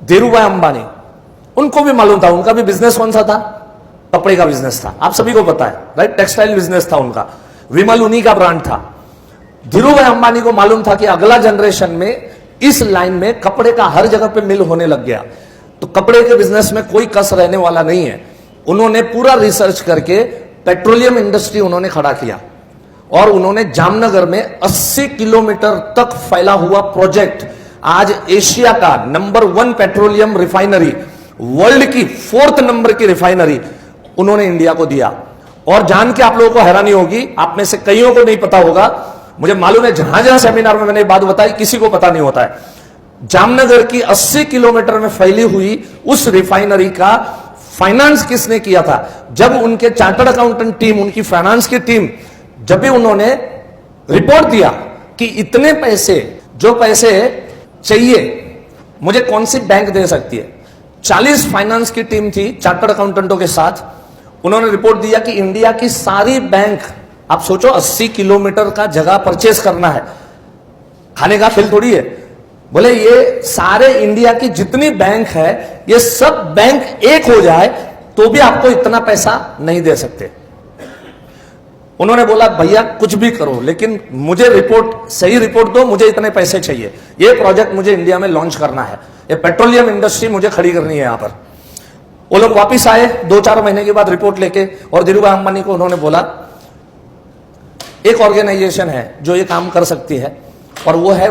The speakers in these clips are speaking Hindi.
धीरू भाई अंबानी, उनको भी मालूम था, उनका भी बिजनेस कौन सा था? कपड़े का बिजनेस था, आप सभी को पता है, राइट? टेक्सटाइल बिजनेस था उनका, विमल उन्हीं का ब्रांड था। धीरू भाई अंबानी को मालूम था कि अगला जनरेशन में इस लाइन में कपड़े का हर जगह पे मिल होने लग गया, तो कपड़े के बिजनेस में कोई कस रहने वाला नहीं है। उन्होंने पूरा रिसर्च करके पेट्रोलियम इंडस्ट्री उन्होंने खड़ा किया और उन्होंने जामनगर में 80 किलोमीटर तक फैला हुआ प्रोजेक्ट, आज एशिया का नंबर 1 पेट्रोलियम रिफाइनरी, वर्ल्ड की 4th नंबर की रिफाइनरी उन्होंने इंडिया को दिया। और जान के आप लोगों को हैरानी होगी, आप में से कईयों को नहीं पता होगा, मुझे मालूम है जहां जहां सेमिनार में मैंने बात बताई किसी को पता नहीं होता है, जामनगर की 80 किलोमीटर में फैली हुई उस रिफाइनरी का फाइनेंस किसने किया था? जब उनके चार्टर्ड अकाउंटेंट टीम, उनकी फाइनेंस की टीम, जब भी उन्होंने रिपोर्ट दिया कि इतने पैसे, जो पैसे चाहिए मुझे कौन सी बैंक दे सकती है, 40 फाइनेंस की टीम थी चार्टर्ड अकाउंटेंटों के साथ, उन्होंने रिपोर्ट दिया कि इंडिया की सारी बैंक, आप सोचो 80 किलोमीटर का जगह परचेस करना है, खाने का खेल थोड़ी है, बोले ये सारे इंडिया की जितनी बैंक है ये सब बैंक एक हो जाए तो भी आपको इतना पैसा नहीं दे सकते। उन्होंने बोला भैया कुछ भी करो लेकिन मुझे रिपोर्ट, सही रिपोर्ट दो, मुझे इतने पैसे चाहिए, ये प्रोजेक्ट मुझे इंडिया में लॉन्च करना है, ये पेट्रोलियम इंडस्ट्री मुझे खड़ी करनी है यहां पर। वो लोग वापिस आए 2-4 महीने के बाद रिपोर्ट लेके, और धीरू भाई अंबानी को उन्होंने बोला एक ऑर्गेनाइजेशन है जो ये काम कर सकती है और वो है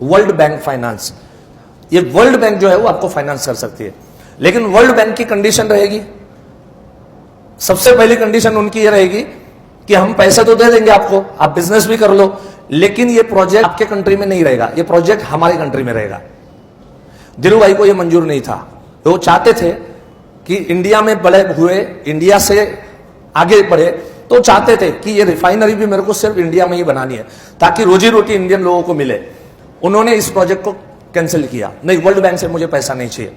वर्ल्ड बैंक फाइनेंस। ये वर्ल्ड बैंक जो है वो आपको फाइनेंस कर सकती है, लेकिन वर्ल्ड बैंक की कंडीशन रहेगी, सबसे पहली कंडीशन उनकी ये रहेगी कि हम पैसे तो दे देंगे आपको, आप बिजनेस भी कर लो, लेकिन ये प्रोजेक्ट आपके कंट्री में नहीं रहेगा, ये प्रोजेक्ट हमारी कंट्री में रहेगा। धीरू भाई को ये मंजूर नहीं था, वो चाहते थे कि इंडिया में बड़े हुए, इंडिया से आगे बढ़े, तो चाहते थे कि ये रिफाइनरी भी मेरे को सिर्फ इंडिया में ही बनानी है ताकि रोजी रोटी इंडियन लोगों को मिले। उन्होंने इस प्रोजेक्ट को कैंसिल किया, नहीं वर्ल्ड बैंक से मुझे पैसा नहीं चाहिए,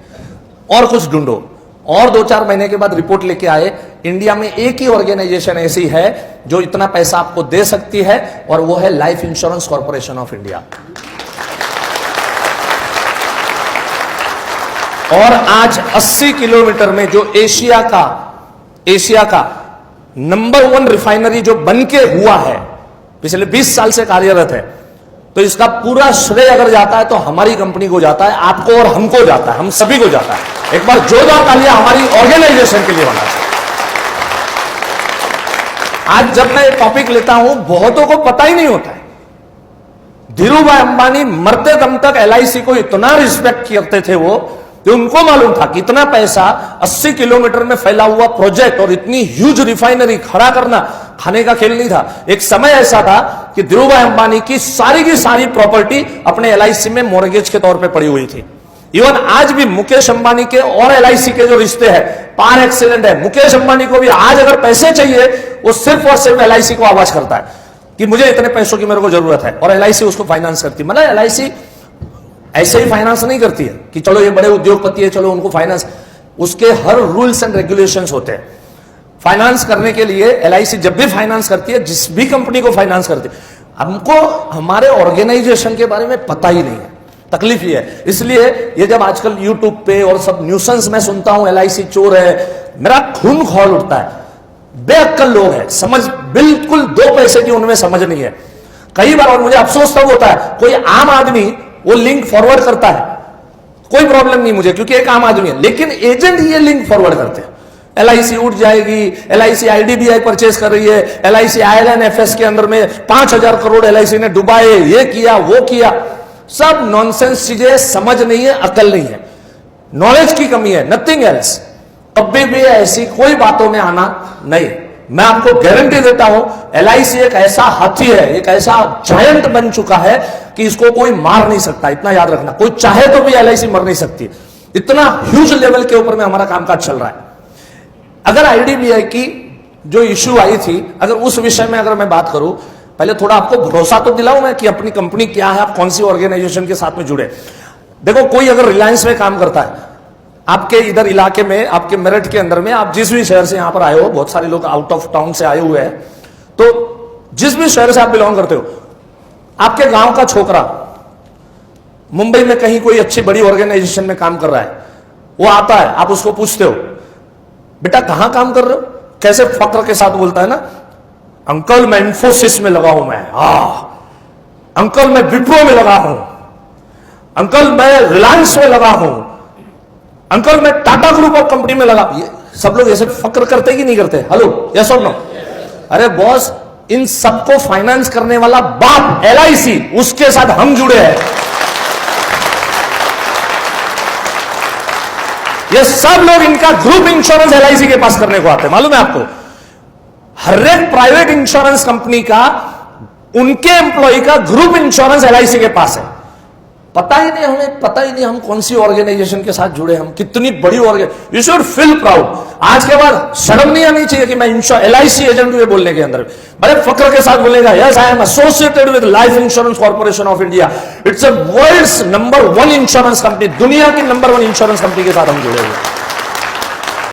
और कुछ ढूंढो। और 2-4 महीने के बाद रिपोर्ट लेके आए, इंडिया में एक ही ऑर्गेनाइजेशन ऐसी है जो इतना पैसा आपको दे सकती है, और वो है life insurance corporation of India. और आज 80 किलोमीटर में जो एशिया का नंबर 1 रिफाइनरी जो बनके हुआ है, पिछले 20 साल से कार्यरत है, तो इसका पूरा श्रेय अगर जाता है तो हमारी कंपनी को जाता है, आपको और हमको जाता है, हम सभी को जाता है। एक बार जोरदार तालियां हमारी ऑर्गेनाइजेशन के लिए होना चाहिए। आज जब मैं टॉपिक लेता हूं बहुतों को पता ही नहीं होता है, धीरू भाई अंबानी मरते दम तक LIC को इतना रिस्पेक्ट करते थे वो, कि उनको मालूम था कि इतना पैसा 80 किलोमीटर में फैला हुआ प्रोजेक्ट और इतनी ह्यूज रिफाइनरी खड़ा करना खाने का खेल नहीं था। एक समय ऐसा था कि धीरू भाई अंबानी की सारी प्रॉपर्टी अपने LIC में मॉर्गेज के तौर पे पड़ी हुई थी। इवन आज भी मुकेश अंबानी के और LIC के जो रिश्ते हैं पार एक्सीलेंट है। मुकेश अंबानी को भी आज अगर पैसे चाहिए, वो सिर्फ और सिर्फ LIC को आवाज करता है कि मुझे इतने पैसों की मेरे को जरूरत है, और LIC उसको फाइनेंस करती है। मतलब LIC ऐसे ही फाइनेंस नहीं करती है कि चलो ये बड़े उद्योगपति है चलो उनको फाइनेंस, उसके हर रूल्स एंड रेगुलेशंस होते हैं फाइनेंस करने के लिए। LIC जब भी फाइनेंस करती है, जिस भी कंपनी को फाइनेंस करती है, हमको हमारे ऑर्गेनाइजेशन के बारे में पता ही नहीं है, तकलीफ ये है। इसलिए ये जब आजकल यूट्यूब पे और सब न्यूसेंस में सुनता हूं LIC चोर है, मेरा खून खौल उठता है। बेअक्ल लोग हैं, समझ बिल्कुल 2 पैसे की उनमें समझ नहीं है कई बार। और मुझे अफसोस तब होता है, कोई आम आदमी वो लिंक फॉरवर्ड करता है, कोई प्रॉब्लम नहीं मुझे क्योंकि एक आम आदमी है, लेकिन एजेंट ये लिंक फॉरवर्ड करते हैं, LIC उठ जाएगी, LIC IDBI परचेज कर रही है, LIC ILNFS के अंदर में 5000 करोड़ LIC ने डुबाए, ये किया वो किया, सब नॉनसेंस चीजें, समझ नहीं है, अकल नहीं है, नॉलेज की कमी है, नथिंग एल्स। कभी भी ऐसी कोई बातों में आना नहीं। मैं आपको गारंटी देता हूं LIC एक ऐसा हाथी है, एक ऐसा जायंट बन चुका है कि इसको कोई मार नहीं सकता, इतना याद रखना। कोई चाहे तो भी LIC मर नहीं सकती, इतना ह्यूज लेवल के ऊपर में हमारा कामकाज चल रहा है। अगर IDBI की जो इश्यू आई थी, अगर उस विषय में अगर मैं बात करूं, पहले थोड़ा आपको भरोसा तो दिलाऊं मैं कि अपनी कंपनी क्या है, आप कौन सी ऑर्गेनाइजेशन के साथ में जुड़े। देखो, कोई अगर रिलायंस में काम करता है, आपके इधर इलाके में, आपके मेरठ के अंदर में, आप जिस भी शहर से यहां पर आए हो, बहुत सारे लोग आउट ऑफ टाउन से आए हुए हैं, तो जिस भी शहर से आप बिलोंग करते हो, आपके गांव का छोकरा मुंबई में कहीं कोई अच्छी बड़ी ऑर्गेनाइजेशन में काम कर रहा है, वो आता है, आप उसको पूछते हो बेटा कहां काम कर रहे हो, कैसे फक्र के साथ बोलता है ना, अंकल मैं इंफोसिस में लगा हूं, मैं अंकल मैं विप्रो में लगा हूं, अंकल मैं रिलायंस में लगा हूं, अंकल मैं टाटा ग्रुप ऑफ कंपनी में लगा। ये सब लोग ऐसे फक्र करते कि नहीं करते? हेलो, यस और नो? अरे बॉस, इन सबको फाइनेंस करने वाला बाप LIC, उसके साथ हम जुड़े हैं। ये सब लोग इनका ग्रुप इंश्योरेंस LIC के पास करने को आते हैं, मालूम है आपको? हर एक प्राइवेट इंश्योरेंस कंपनी का, उनके एम्प्लॉय का ग्रुप इंश्योरेंस LIC के पास है। पता ही नहीं, हमें पता ही नहीं हम कौन सी ऑर्गेनाइजेशन के साथ जुड़े, हम कितनी बड़ी organisation. You should feel proud. आज के बाद शर्म नहीं आनी चाहिए कि मैं LIC एजेंट हूं बोलने के अंदर, बड़े फक्र के साथ बोलेगा, yes I am associated with life insurance corporation of India, it's a world's number 1 insurance company, दुनिया की नंबर 1 इंश्योरेंस कंपनी के साथ हम जुड़े हुए हैं।